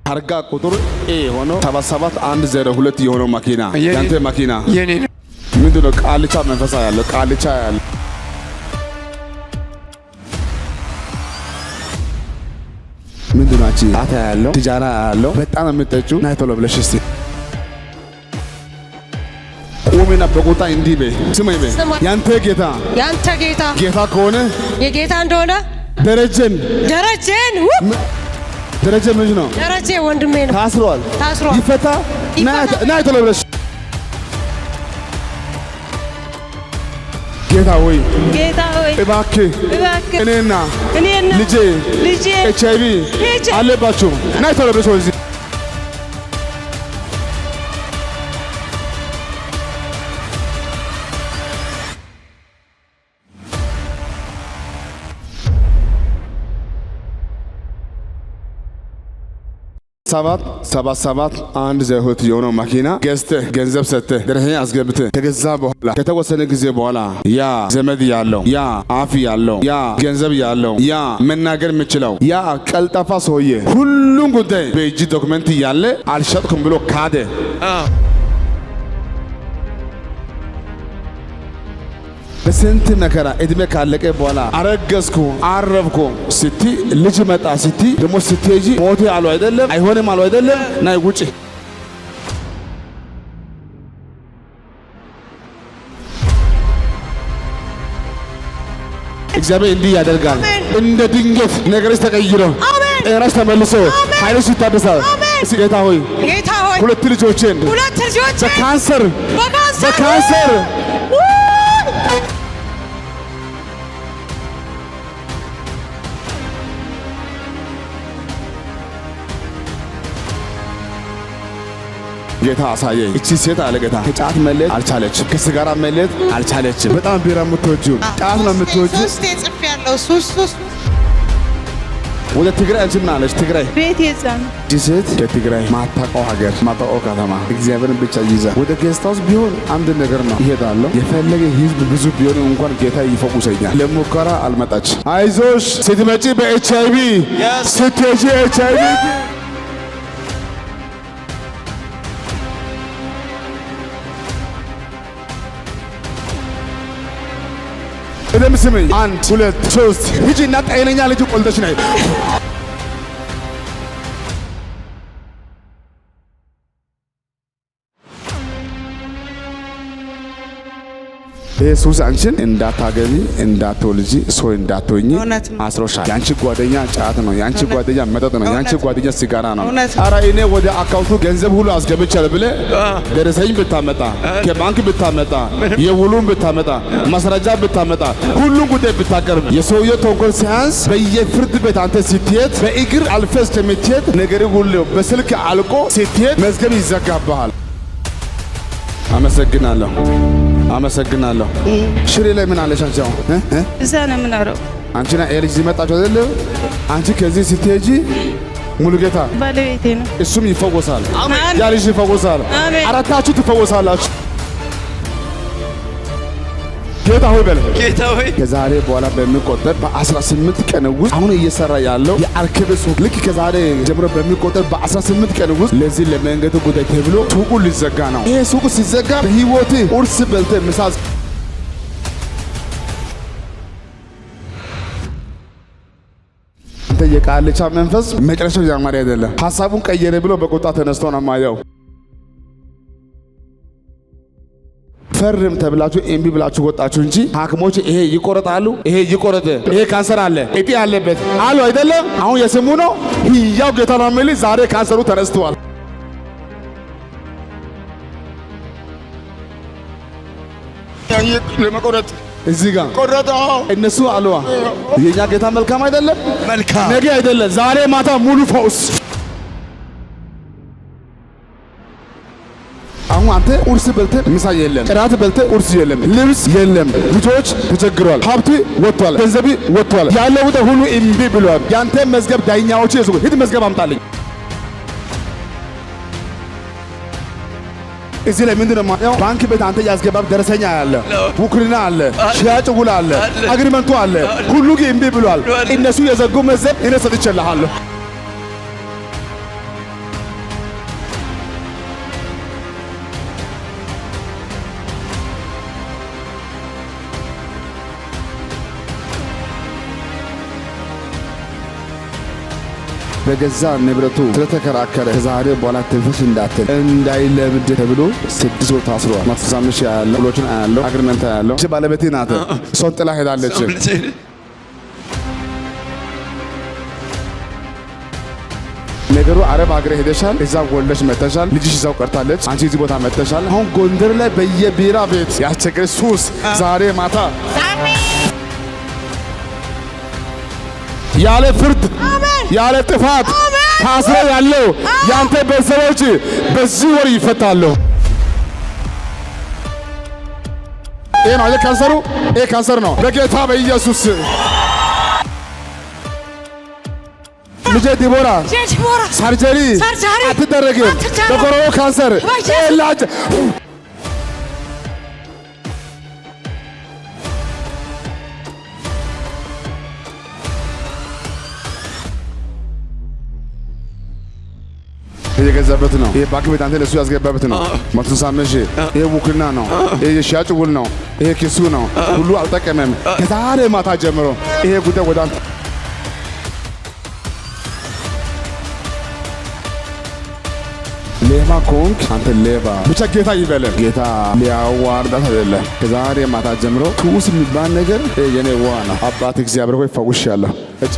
ታርጋ ቁጥር ኤ ሆኖ 77102 የሆነው መኪና ያንተ መኪና የኔ ነው። ምንድነው? ቃልቻ መንፈሳ ያለው ቃልቻ ያለው ምንድነው? አንቺ አታ ያለው ትጃራ ያለው በጣም የምትጠጪው ናይቶሎ ብለሽ እስቲ ቆሜና በቁጣ እንዲህ በይ። ስማኝ በይ። ያንተ ጌታ ጌታ ከሆነ የጌታ እንደሆነ ደረጀን ደረጀ ምንድን ነው? ደረጀ ወንድሜ ነው። ታስሯል። ይፈታ ናይቶሎ ብለሽ ጌታ ሆይ እባክህ እኔና ልጄ ኤችአይቪ አለባችሁ ናይቶሎ ብለሽ ወዚህ ሰባት አንድ ዘሁት የሆነው መኪና ገዝተህ ገንዘብ ሰጥተህ ደረሰኝ አስገብተህ ከገዛ በኋላ ከተወሰነ ጊዜ በኋላ ያ ዘመድ ያለው ያ አፍ ያለው ያ ገንዘብ ያለው ያ መናገር የምችለው ያ ቀልጣፋ ሰውዬ ሁሉም ጉዳይ በእጅ ዶክመንት እያለ አልሸጥኩም ብሎ ካደ። በስንት መከራ እድሜ ካለቀ በኋላ አረገዝኩ አረብኩ ስቲ ልጅ መጣ ስቲ ደሞ ስትሄጂ ሞቴ አሉ አይደለም አይሆንም አሉ አይደለም ናይ ውጪ እግዚአብሔር እንዲህ ያደርጋል። እንደ ድንገት ነገርሽ ተቀይሮ ጤናሽ ተመልሶ ኃይልሽ ይታደሳል። ጌታ ሆይ ሁለት ልጆችን በካንሰር ጌታ አሳየኝ። እቺ ሴት አለ ጌታ ከጫት መለየት አልቻለችም፣ ከሲጋራ መለየት አልቻለችም። በጣም ቢራ የምትወጂው ጫት ነው የምትወጂው። ሶስት ጽፌያለሁ። ሶስት ወደ ትግራይ አንቺ ምን አለሽ? ትግራይ ቤት የዛን እቺ ሴት ከትግራይ ማታውቀው ሀገር ማታውቀው ከተማ እግዚአብሔርን ብቻ ይዛ ወደ ጌስት ሃውስ ቢሆን አንድ ነገር ነው ይሄዳለሁ። የፈለገ ህዝብ ብዙ ቢሆን እንኳን ጌታ ይፈውሰኛል። ለሙከራ አልመጣች። አይዞሽ ስትመጪ በኤችአይቪ ስትሄጂ ኤችአይቪ እኔም ስምኝ 1 2 3 ሂጂና ጤነኛ ልጅ ቆልተሽ ነይ። ኢየሱስ አንቺን እንዳታገቢ እንዳትወልጂ ሰው እንዳትሆኚ አስሮሻል። ያንቺ ጓደኛ ጫት ነው፣ ያንቺ ጓደኛ መጠጥ ነው፣ ያንቺ ጓደኛ ሲጋራ ነው። ኧረ እኔ ወደ አካውንቱ ገንዘብ ሁሉ አስገብቻለሁ ብለህ ደረሰኝ ብታመጣ ከባንክ ብታመጣ የውሉን ብታመጣ ማስረጃ ብታመጣ ሁሉም ጉዳይ ብታቀርብ የሰውየው ተንኮል ሲያንስ በየፍርድ ቤት አንተ ስትሄድ በእግር አልፈስ ከምትሄድ ነገር ሁሉ በስልክ አልቆ ስትሄድ መዝገብ ይዘጋብሃል። አመሰግናለሁ። ሽሬ ላይ ምን አለሽ አንቺ? አሁን እዛ ነው የምኖረው። አንቺና ኤልጅ መጣችሁ አይደል? አንቺ ከዚህ ስትሄጂ ሙሉጌታ ባለቤቴ ነው፣ እሱም ይፈወሳል፣ ያ ልጅ ይፈወሳል፣ አራታችሁ ትፈወሳላችሁ። ጌታ ሆይ በል። ከዛሬ በኋላ በሚቆጠር በ18 ቀን ውስጥ አሁን እየሰራ ያለው የአርኬብ ሱቅ ልክ ከዛሬ ጀምሮ በሚቆጠር በ18 ቀን ውስጥ ለዚህ ለመንገዱ ጉዳይ ተብሎ ሱቁ ሊዘጋ ነው። ይሄ ሱቁ ሲዘጋ በህይወት ቁርስ በልተህ ምሳ አንተ የቃልቻ መንፈስ መጨረሻው ያማረ አይደለም። ሐሳቡን ቀየረ ብሎ በቁጣ ተነስቶ ነው ማየው። ፈርም ተብላችሁ ኤምቢ ብላችሁ ወጣችሁ እንጂ ሐኪሞች ይሄ ይቆረጣሉ፣ ይሄ ይቆረጥ፣ ይሄ ካንሰር አለ፣ እጢ አለበት አሉ አይደለም። አሁን የስሙ ነው ሕያው ጌታ ነው የሚል ዛሬ ካንሰሩ ተነስተዋል። ለመቆረጥ እዚህ ጋር ቆረጠው እነሱ አሉ። የኛ ጌታ መልካም አይደለም? መልካም ነገ አይደለም ዛሬ ማታ ሙሉ ፈውስ። አሁን አንተ ቁርስ በልተህ ምሳ የለም፣ እራት በልተህ ቁርስ የለም፣ ልብስ የለም፣ ልጆች ተቸግሯል፣ ሀብት ወጥቷል፣ ገንዘብ ወጥቷል፣ ያለው ወደ ሁሉ እምቢ ብሏል። ያንተ መዝገብ ዳኛዎች ይዙ። ሂድ መዝገብ አምጣልኝ። እዚህ ላይ ምንድነው ማለት? ባንክ ቤት አንተ ያስገባብ ደረሰኛ አለ፣ ውክልና አለ፣ ሽያጭ ውል አለ፣ አግሪመንቱ አለ፣ ሁሉ ግን እምቢ ብሏል። እነሱ የዘጉ መዝገብ እኔ ሰጥቼልሃለሁ። በገዛ ንብረቱ ስለተከራከረ ከዛሬ በኋላ ትንፍሽ እንዳይለምድ ተብሎ 6 ወር ታስሯል። ማስተሳምሽ ያለው ሁሎችን አያለው አግሪመንት ያለው እሺ ባለቤቴ ናት። እሷን ጥላ ሄዳለች። ነገሩ አረብ ሀገር ሄደሻል፣ እዛ ወልደሽ መተሻል፣ ልጅሽ እዛው ቀርታለች፣ አንቺ እዚህ ቦታ መተሻል። አሁን ጎንደር ላይ በየቢራ ቤት ያስቸገረ ሱስ ዛሬ ማታ ያለ ፍርድ ያለ ጥፋት ታስሮ ያለው ያንተ ቤተሰቦች በዚህ ወር ይፈታሉ። ይሄ ነው ካንሰሩ፣ ይሄ ካንሰር ነው በጌታ በኢየሱስ። ልጄ ዲቦራ ሰርጀሪ አትደረግም በኮሮና ካንሰር ኤላጅ የገዛበት ነው። ይሄ ባንክ ቤት አንተ ለሱ ያስገባበት ነው። ማትሳመሽ ይሄ ውክልና ነው። ይሄ የሻጭ ውል ነው። ይሄ ኪሱ ነው። ሁሉ አልጠቀመም። ከዛሬ ማታ ጀምሮ ይሄ ጉዳይ ወደ አንተ ሌባ ኮንክ አንተ ሌባ ብቻ ጌታ ይበለን። ጌታ ሊያዋርዳት አይደለም። ከዛሬ ማታ ጀምሮ ሱስ የሚባል ነገር የኔ ዋና አባት እግዚአብሔር ሆይ ፈውሻለሁ። እጪ